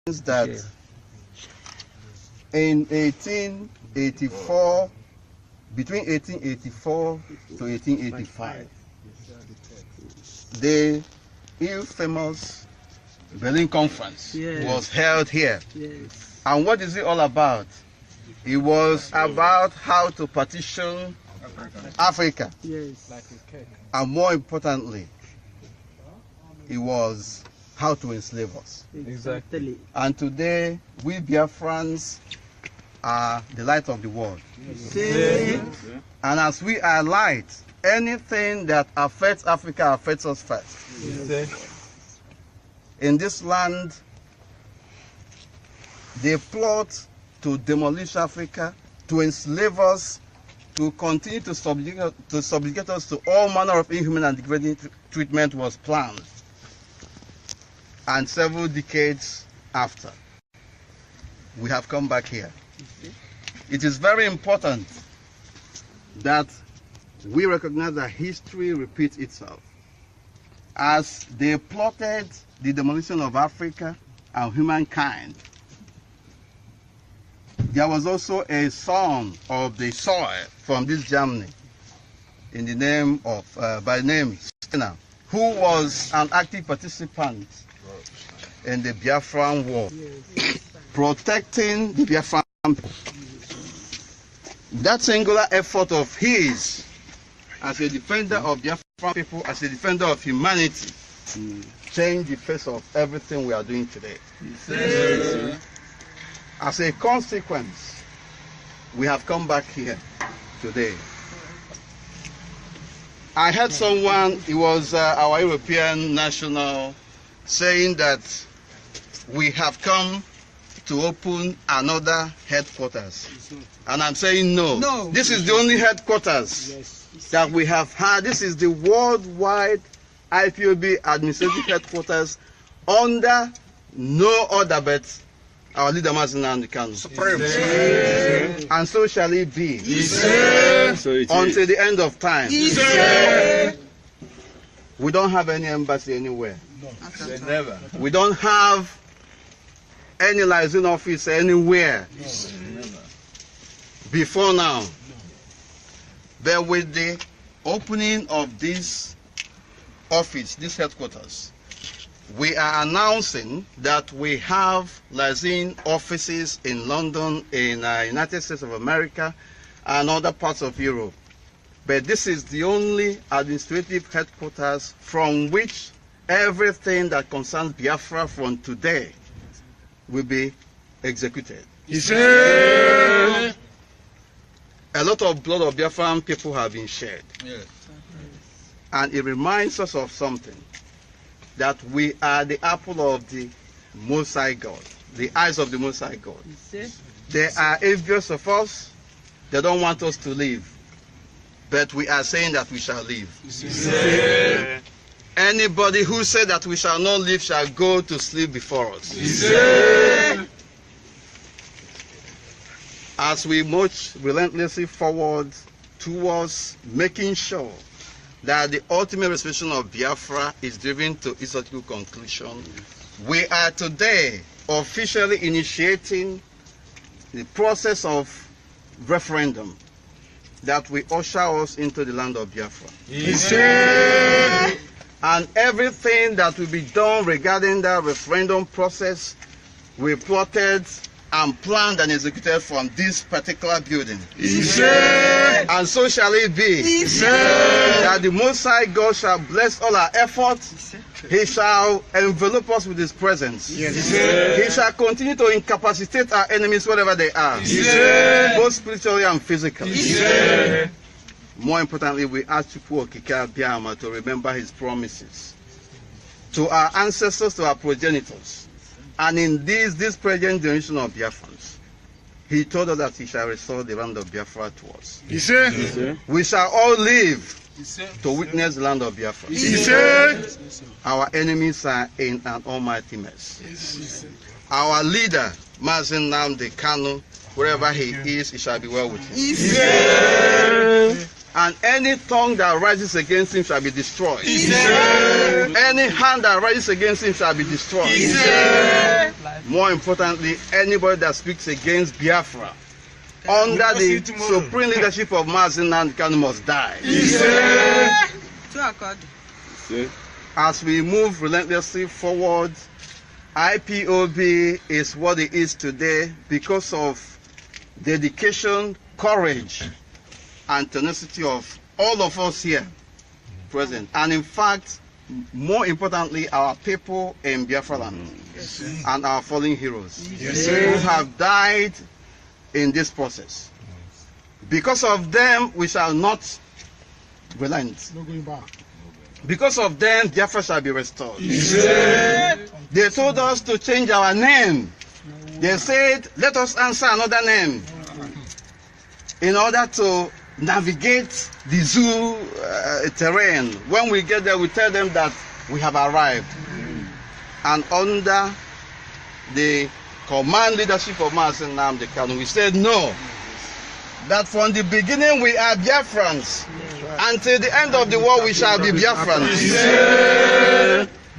that in 1884, between 1884 to 1885, the infamous Berlin Conference was held here. And what is it all about? It was about how to partition Africa. And more importantly, it was how to enslave us. Exactly. And today, we Biafrans are the light of the world. And as we are light, anything that affects Africa affects us first. In this land, they plot to demolish Africa, to enslave us, to continue to subjugate us to all manner of inhuman and degrading treatment was planned. And several decades after, we have come back here. It is very important that we recognize that history repeats itself. As they plotted the demolition of Africa and humankind, there was also a son of the soil from this Germany, in the name of, by name Sena, who was an active participant in the Biafran war, protecting the Biafran people. That singular effort of his, as a defender of Biafran people, as a defender of humanity, changed the face of everything we are doing today. As a consequence, we have come back here today. I heard someone, it was our European national, saying that we have come to open another headquarters. And I'm saying no. This is the only headquarters that we have had. This is the worldwide IPOB administrative headquarters under no other but our leader Mazi Nnamdi Kanu. And so shall it be. Until the end of time. We don't have any embassy anywhere. Never. We don't have any liaison office anywhere before now. But with the opening of this office, this headquarters, we are announcing that we have liaison offices in London, in United States of America, and other parts of Europe. But this is the only administrative headquarters from which everything that concerns Biafra from today will be executed. A lot of blood of Biafran people have been shed. And it reminds us of something, that we are the apple of the Most High God, the eyes of the Most High God. They are envious of us. They don't want us to live. But we are saying that we shall live. Anybody who said that we shall not live shall go to sleep before us. As we march relentlessly forward towards making sure that the ultimate restoration of Biafra is driven to its logical conclusion, we are today officially initiating the process of referendum that will usher us into the land of Biafra. And everything that will be done regarding that referendum process, we plotted and planned and executed from this particular building. And so shall it be. That the Most High God shall bless all our efforts. He shall envelop us with His presence. He shall continue to incapacitate our enemies wherever they are, both spiritually and physically. More importantly, we ask Chukwu Okike Abiyama to remember His promises to our ancestors, to our progenitors. And in this present generation of Biafrans, He told us that He shall restore the land of Biafra to us. We shall all live to witness the land of Biafra. Our enemies are in an almighty mess. Our leader, Mazi Nnamdi Kanu, wherever he is, it shall be well with him. And any tongue that rises against him shall be destroyed. Any hand that rises against him shall be destroyed. more importantly, anybody that speaks against Biafra under the supreme leadership of Mazi Nnamdi Kanu must die. As we move relentlessly forward, IPOB is what it is today because of dedication, courage, and tenacity of all of us here present. And in fact, more importantly, our people in Biafra land and our fallen heroes who have died in this process. Because of them, we shall not relent. No going back. Because of them, Biafra shall be restored. They told us to change our name. They said, let us answer another name in order to navigate the zoo terrain. When we get there, we tell them that we have arrived. And under the command leadership of Mazi Nnamdi Kanu, we said no. That from the beginning we are Biafrans. Until the end of the war we shall be Biafrans.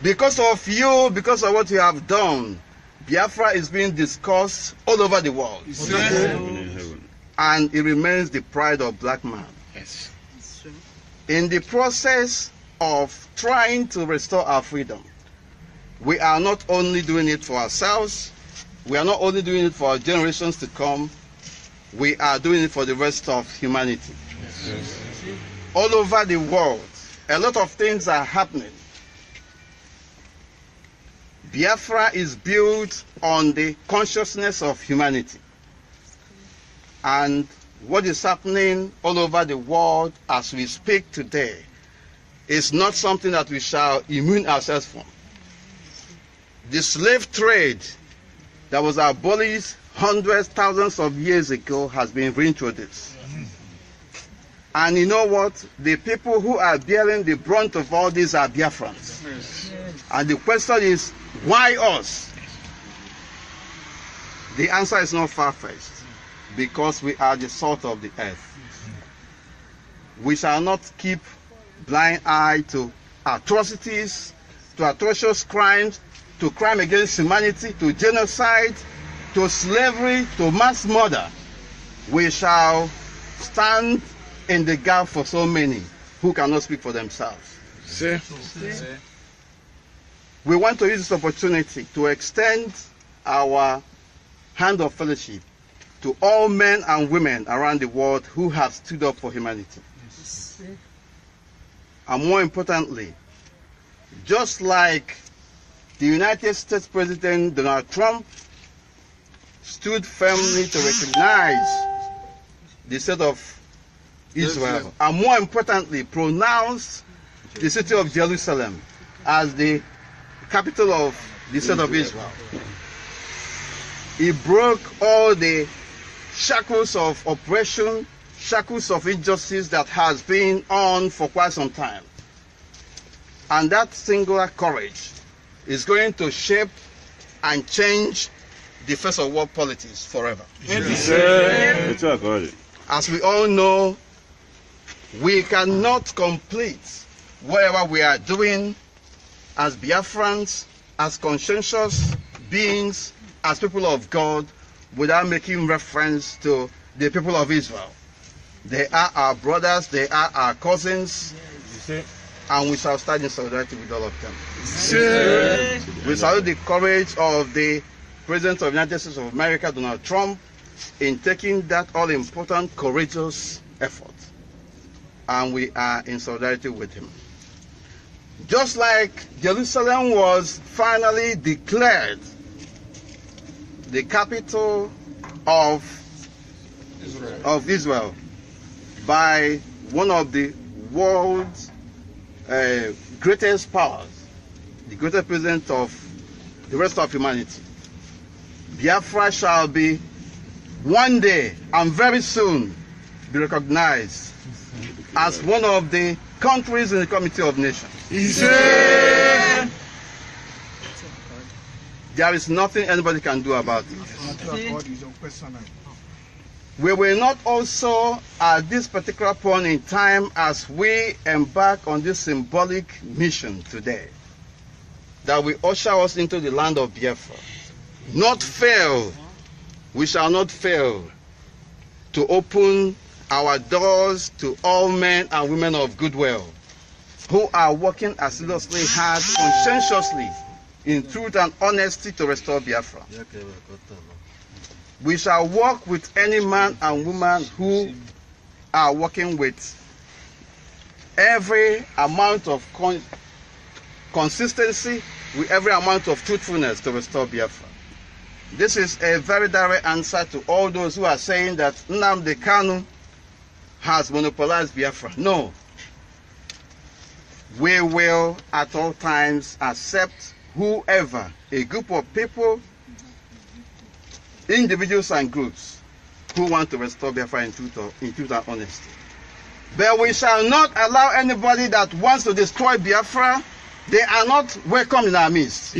Because of you, because of what you have done, Biafra is being discussed all over the world. And it remains the pride of black man. In the process of trying to restore our freedom, we are not only doing it for ourselves, we are not only doing it for our generations to come, we are doing it for the rest of humanity. All over the world, a lot of things are happening. Biafra is built on the consciousness of humanity. And what is happening all over the world as we speak today is not something that we shall immune ourselves from. The slave trade that was abolished hundreds, thousands of years ago has been reintroduced. And you know what? The people who are bearing the brunt of all this are Biafrans. And the question is, why us? The answer is not far-fetched. Because we are the salt of the earth. We shall not keep blind eye to atrocities, to atrocious crimes, to crime against humanity, to genocide, to slavery, to mass murder. We shall stand in the gap for so many who cannot speak for themselves. We want to use this opportunity to extend our hand of fellowship to all men and women around the world who have stood up for humanity. And more importantly, just like the United States President Donald Trump stood firmly to recognize the state of Israel, and more importantly, pronounced the city of Jerusalem as the capital of the state of Israel. He broke all the shackles of oppression, shackles of injustice that has been on for quite some time. And that singular courage is going to shape and change the face of world politics forever. As we all know, we cannot complete whatever we are doing as Biafrans, as conscientious beings, as people of God, without making reference to the people of Israel. They are our brothers, they are our cousins, and we shall stand in solidarity with all of them. We salute the courage of the President of the United States of America, Donald Trump, in taking that all-important, courageous effort. And we are in solidarity with him. Just like Jerusalem was finally declared the capital of Israel by one of the world's greatest powers, the greatest president of the rest of humanity. Biafra shall be one day and very soon be recognized as one of the countries in the Committee of Nations. There is nothing anybody can do about it. We will not also, at this particular point in time, as we embark on this symbolic mission today, that will usher us into the land of Biafra, not fail. We shall not fail to open our doors to all men and women of goodwill who are working assiduously hard, conscientiously, in truth and honesty to restore Biafra. We shall work with any man and woman who are working with every amount of consistency, with every amount of truthfulness to restore Biafra. This is a very direct answer to all those who are saying that Nnamdi Kanu has monopolized Biafra. No. We will at all times accept whoever, a group of people, individuals and groups who want to restore Biafra in truth and honesty. But we shall not allow anybody that wants to destroy Biafra. They are not welcome in our midst.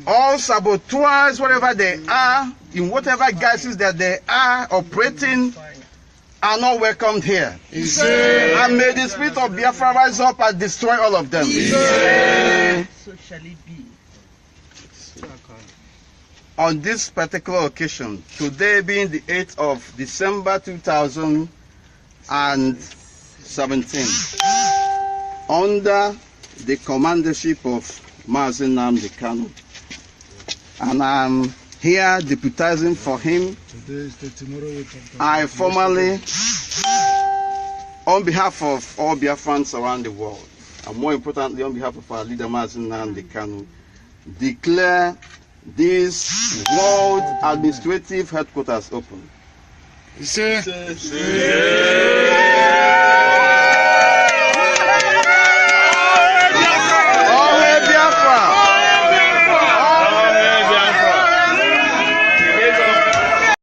All saboteurs, wherever they are, in whatever guises that they are operating, are not welcomed here. And may the spirit of Biafra rise up and destroy all of them. So shall it be. On this particular occasion, today being the 8th of December 2017, under the commandership of Mazi Nnamdi Kanu, and I'm here deputizing for him, I formally, on behalf of all Biafrans around the world, and more importantly on behalf of our leader Mazi Nnamdi Kanu, declare this World Administrative Headquarters open.